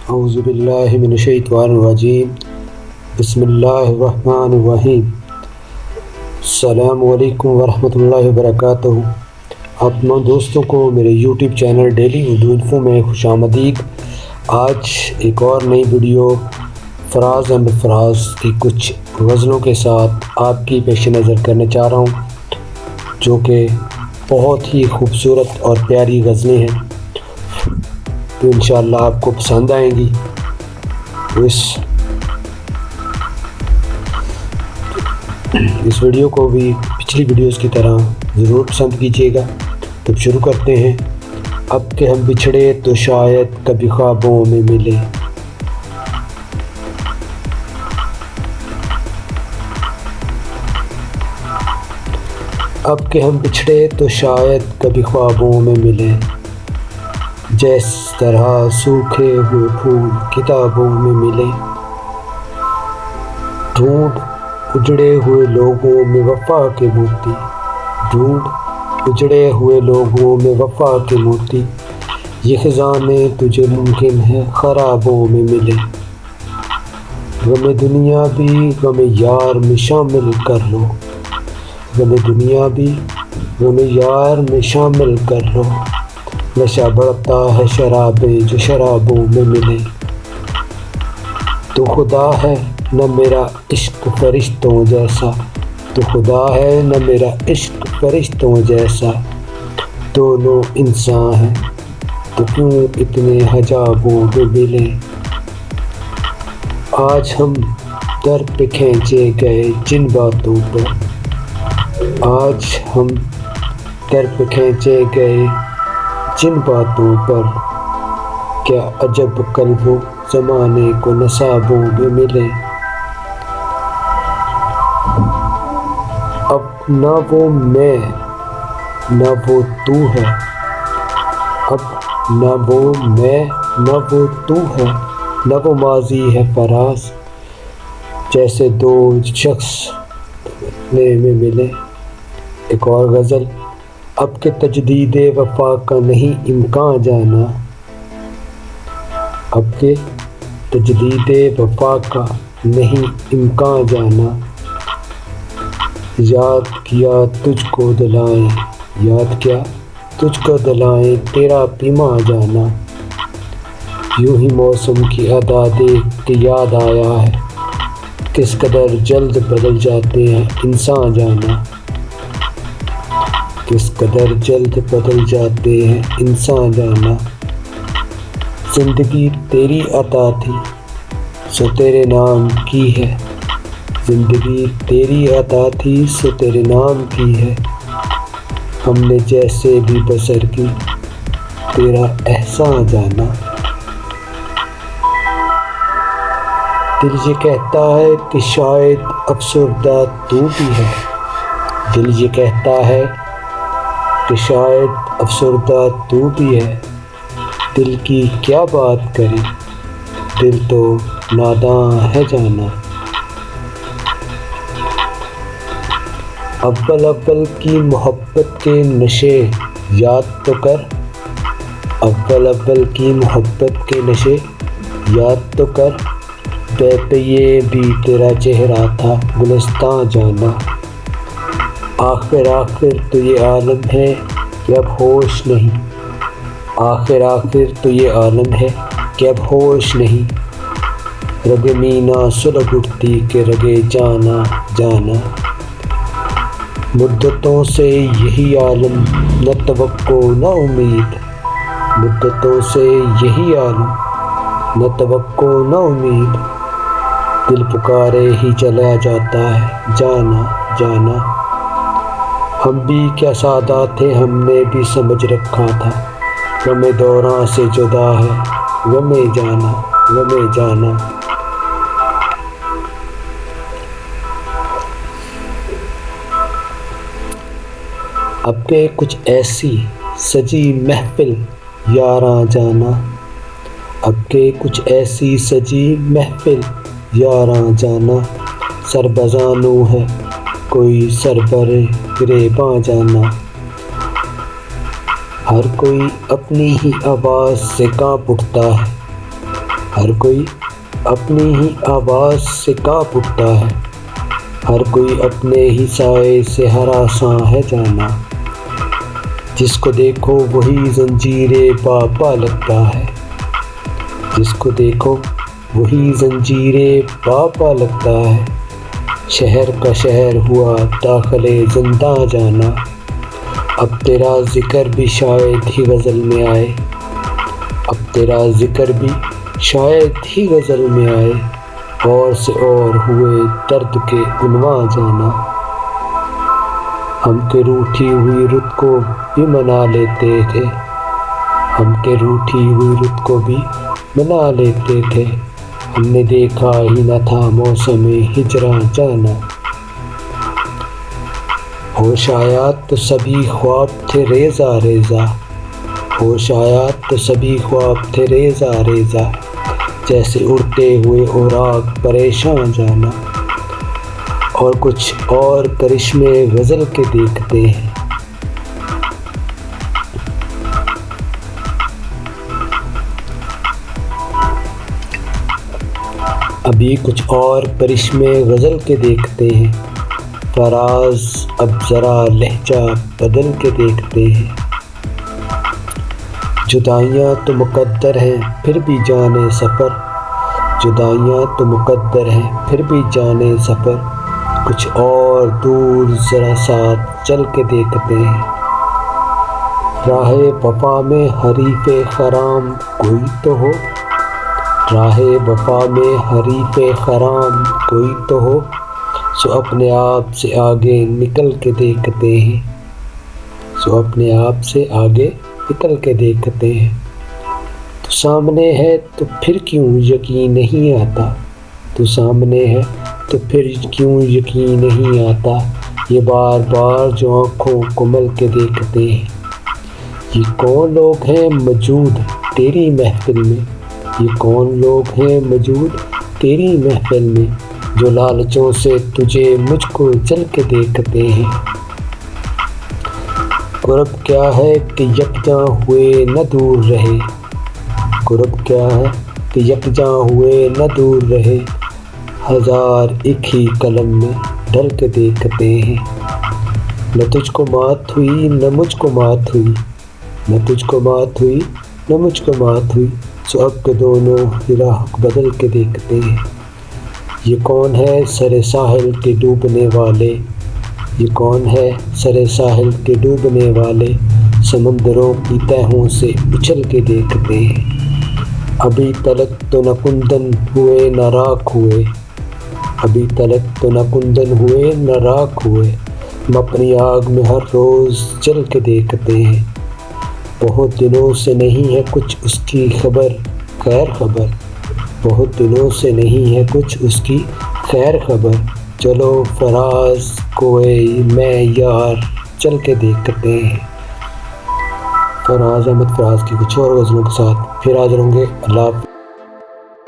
اعوذ باللہ من الشیطان الرجیم بسم اللہ الرحمن الرحیم السلام علیکم ورحمۃ اللہ وبرکاتہ۔ آپ تمام دوستوں کو میرے YouTube channel daily Urdu info میں خوش آمدید۔ آج ایک اور نئی ویڈیو فراز احمد فراز کی کچھ غزلوں کے ساتھ آپ کی پیش نظر کرنے چاہ رہا ہوں، جو کہ بہت ہی خوبصورت اور پیاری غزلیں ہیں، تو انشاءاللہ آپ کو پسند آئیں گی۔ اس ویڈیو کو بھی پچھلی ویڈیوز کی طرح ضرور پسند کیجیے گا۔ تو شروع کرتے ہیں۔ اب کہ ہم بچھڑے تو شاید کبھی خوابوں میں ملے، اب کہ ہم بچھڑے تو شاید کبھی خوابوں میں ملے، جس طرح سوکھے ہوئے پھول کتابوں میں ملے، ڈھونڈ اجڑے ہوئے لوگوں میں وفا کے موتی، ڈھونڈ اجڑے ہوئے لوگوں میں وفا کے موتی، یہ خزانے تجھے ممکن ہے خرابوں میں ملے، غم دنیا بھی غم یار میں شامل کر لو، غم دنیا بھی غم یار میں شامل کر لو، نشہ بڑھتا ہے شرابیں جو شرابوں میں ملے، تو خدا ہے نہ میرا عشق فرشتوں جیسا، تو خدا ہے نہ میرا عشق فرشتوں جیسا، دونوں انسان ہیں تو کیوں اتنے حجابوں میں ملے، آج ہم در پہ کھینچے گئے جن باتوں پر، آج ہم در پہ کھینچے گئے جن باتوں پر، کیا عجب قلب و زمانے کو نصابوں میں ملے، اب نہ وہ میں نہ وہ تو ہے، اب نہ وہ میں نہ وہ تو ہے، نہ وہ ماضی ہے فراز، جیسے دو شخص میں ملے۔ ایک اور غزل۔ اب کہ تجدید وفا کا نہیں امکان جانا، اب کہ تجدید وفا کا نہیں امکان جانا، یاد کیا تجھ کو دلائیں، یاد کیا تجھ کو دلائیں تیرا پیما جانا، یوں ہی موسم کی ادا دیکھ کے یاد آیا ہے، کس قدر جلد بدل جاتے ہیں انسان جانا، کس قدر جلد بدل جاتے ہیں انسان جانا، زندگی تیری عطا تھی سو تیرے نام کی ہے، زندگی تیری عطا تھی سو تیرے نام کی ہے، ہم نے جیسے بھی بسر کی تیرا احسان جانا، دل یہ کہتا ہے کہ شاید افسردہ تو بھی ہے، دل یہ کہتا ہے کہ شاید افسردہ تو بھی ہے، دل کی کیا بات کرے دل تو ناداں ہے جانا، اول اول کی محبت کے نشے یاد تو کر، اول اول کی محبت کے نشے یاد تو کر، بے پہ یہ بھی تیرا چہرہ تھا گلستان جانا، آخر آخر تو یہ عالم ہے کہ اب ہوش نہیں، آخر آخر تو یہ عالم ہے کہ اب ہوش نہیں، رگ مینا سلگ اٹھتی کہ رگے جانا جانا، مدتوں سے یہی عالم نہ توقع نہ امید، مدتوں سے یہی عالم نہ توقع نہ امید، دل پکارے ہی چلا جاتا ہے جانا جانا، ہم بھی کیا سعادت تھے ہم نے بھی سمجھ رکھا تھا، غم دوراں سے جدا ہے غم جانا غم جانا، اب کہ کچھ ایسی سجی محفل یاراں جانا، اب کہ کچھ ایسی سجی محفل یاراں جانا، سربزانوں ہے کوئی سربر گریباں جانا، ہر کوئی اپنی ہی آواز سے کانپ اٹھتا ہے، ہر کوئی اپنی ہی آواز سے کانپ اٹھتا ہے، ہر کوئی اپنے ہی سائے سے ہراساں ہے جانا، جس کو دیکھو وہی زنجیر پا لگتا ہے، جس کو دیکھو وہی زنجیر پا لگتا ہے، شہر کا شہر ہوا داخل زنداں جانا، اب تیرا ذکر بھی شاید ہی غزل میں آئے، اب تیرا ذکر بھی شاید ہی غزل میں آئے، اور سے اور ہوئے درد کے عنواں جانا، ہم کے روٹھی ہوئی رت کو بھی منا لیتے تھے، ہم کے روٹھی ہوئی رت کو بھی منا لیتے تھے، ہم نے دیکھا ہی نہ تھا موسم ہجراں جانا، ہوش آیا تو سبھی خواب تھے ریزہ ریزہ، ہوش آیا تو سبھی خواب تھے ریزہ ریزہ، جیسے اڑتے ہوئے اوراق پریشاں جانا، اور کچھ اور کرشمے غزل کے دیکھتے ہیں، ابھی کچھ اور کرشمے غزل کے دیکھتے ہیں، فراز اب ذرا لہجہ بدل کے دیکھتے ہیں، جدائیاں تو مقدر ہیں پھر بھی جانے سفر، جدائیاں تو مقدر ہیں پھر بھی جانے سفر، کچھ اور دور ذرا ساتھ چل کے دیکھتے ہیں، راہ وفا میں حریف خرام کوئی تو ہو، راہ وفا میں حریف خرام کوئی تو ہو، سو اپنے آپ سے آگے نکل کے دیکھتے ہیں، سو اپنے آپ سے آگے نکل کے دیکھتے ہیں، تو سامنے ہے تو پھر کیوں یقین نہیں آتا، تو سامنے ہے تو پھر کیوں یقین نہیں آتا، یہ بار بار جو آنکھوں کو مل کے دیکھتے ہیں، یہ کون لوگ ہیں موجود تیری محفل میں، یہ کون لوگ ہیں موجود تیری محفل میں، جو لالچوں سے تجھے مجھ کو چل کے دیکھتے ہیں، قرب کیا ہے کہ یکجاں ہوئے نہ دور رہے، قرب کیا ہے کہ یکجاں ہوئے نہ دور رہے، ہزار ایک ہی قلم میں ڈل کے دیکھتے ہیں، نہ تجھ کو مات ہوئی نہ مجھ کو مات ہوئی، نہ تجھ کو مات ہوئی نہ مجھ کو مات ہوئی، سو اب کے دونوں ہی راہ بدل کے دیکھتے ہیں، یہ کون ہے سر ساحل کے ڈوبنے والے، یہ کون ہے سر ساحل کے ڈوبنے والے، سمندروں کی تہوں سے اچھل کے دیکھتے ہیں، ابھی تلک تو نہ کندن ہوئے نہ راکھ ہوئے، ابھی تلک تو نہ کندن ہوئے نہ راکھ ہوئے، ہم اپنی آگ میں ہر روز جل کے دیکھتے ہیں، بہت دنوں سے نہیں ہے کچھ اس کی خبر خیر خبر، بہت دنوں سے نہیں ہے کچھ اس کی خیر خبر، چلو فراز کوئی میں یار چل کے دیکھتے ہیں۔ فراز احمد فراز کی کچھ اور غزلوں کے ساتھ پھر حاضر ہوں گے۔ اللہ حافظ۔